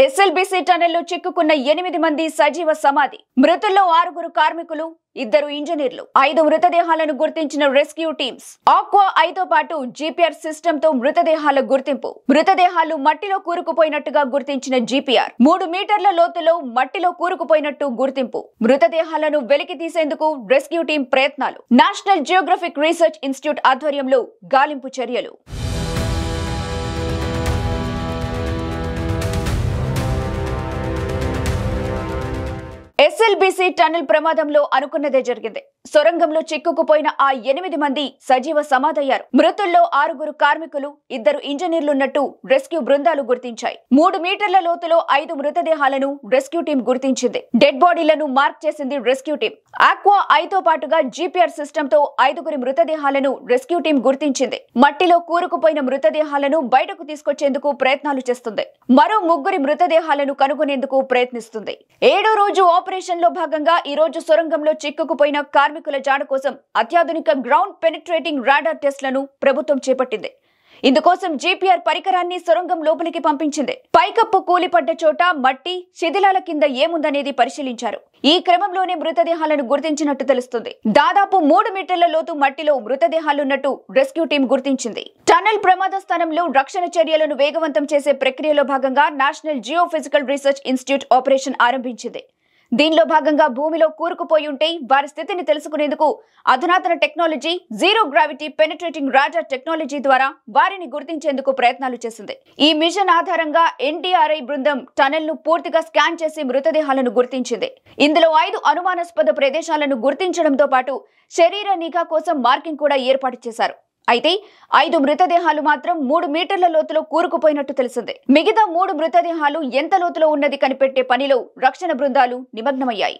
SLBC టనెల్లో చిక్కుకున్న 8 మంది సజీవ సమాధి. మృతుల్లో 6 కార్మికులు, 2 ఇంజనీర్లు. 5 మృతదేహాలను గుర్తించిన రెస్క్యూ టీమ్స్. ఆక్వా 5తో పాటు జీపీఆర్ సిస్టమ్ తో మృతదేహాల గుర్తింపు. మృతదేహాలు మట్టిలో కూరుకుపోయినట్టుగా గుర్తించిన జీపీఆర్. 3 మీటర్ల లోతులో మట్టిలో కూరుకుపోయినట్టు గుర్తింపు. మృతదేహాలను వెలికి తీసేందుకు రెస్క్యూ టీం ప్రయత్నాలు. నేషనల్ జియోగ్రఫిక్ రీసెర్చ్ ఇన్స్టిట్యూట్ ఆధ్వర్యంలో గాలింపు చర్యలు. ఎస్ఎల్బీసీ టనెల్ ప్రమాదంలో అనుకున్నదే జరిగింది. సొరంగంలో చిక్కుకుపోయిన ఆ 8 మంది సజీవ సమాధయ్యారు. మృతుల్లో 6 కార్మికులు, 2 ఇంజనీర్లున్నట్టు రెస్క్యూ బృందాలు గుర్తించాయి. 3 మీటర్ల లోతులో 5 మృతదేహాలను రెస్క్యూ టీం గుర్తించింది. డెడ్ బాడీలను మార్క్ చేసింది రెస్క్యూ టీం. ఆక్వా 5తో పాటుగా జీపీఆర్ సిస్టమ్ తో 5 మృతదేహాలను రెస్క్యూ టీం గుర్తించింది. మట్టిలో కూరుకుపోయిన మృతదేహాలను బయటకు తీసుకొచ్చేందుకు ప్రయత్నాలు చేస్తుంది. మరో 3 మృతదేహాలను కనుగొనేందుకు ప్రయత్నిస్తుంది. 7వ రోజు ఆపరేషన్ లో భాగంగా ఈ రోజు సొరంగంలో చిక్కుకుపోయిన కార్మికుల జాడ కోసం అత్యాధునిక గ్రౌండ్ పెనిట్రేటింగ్ రాడార్ టెస్ట్లను ప్రభుత్వం చేపట్టింది. ఇందుకోసం జీపీఆర్ పరికరాన్ని సొరంగం లోపలికి పంపించింది. పైకప్పు కూలిపడ్డ చోట మట్టి, శిథిలాల కింద ఏముందనేది పరిశీలించారు. ఈ క్రమంలోనే మృతదేహాలను గుర్తించినట్టు తెలుస్తుంది. దాదాపు 3 మీటర్ల లోతు మట్టిలో మృతదేహాలున్నట్టు రెస్క్యూ టీం గుర్తించింది. టనెల్ ప్రమాద స్థానంలో రక్షణ చర్యలను వేగవంతం చేసే ప్రక్రియలో భాగంగా national geophysical research institute operation ఆరంభించింది. దీనిలో భాగంగా భూమిలో కూరుకుపోయి ఉంటే వారి స్థితిని తెలుసుకునేందుకు అధునాతన technology zero gravity penetrating radar technology ద్వారా వారిని గుర్తించేందుకు ప్రయత్నాలు చేసింది. ఈ మిషన్ ఆధారంగా ఎన్డీఆర్ఐ బృందం టనెల్ ను పూర్తిగా స్కాన్ చేసి మృతదేహాలను గుర్తించింది. ఇందులో 5 అనుమానాస్పద ప్రదేశాలను గుర్తించడంతో పాటు శరీర నిఘా కోసం మార్కింగ్ కూడా ఏర్పాటు చేశారు. అయితే 5 మృతదేహాలు మాత్రం 3 మీటర్ల లోతులో కూరుకుపోయినట్టు తెలిసింది. మిగతా 3 మృతదేహాలు ఎంత లోతులో ఉన్నది కనిపెట్టే పనిలో రక్షణ బృందాలు నిమగ్నమయ్యాయి.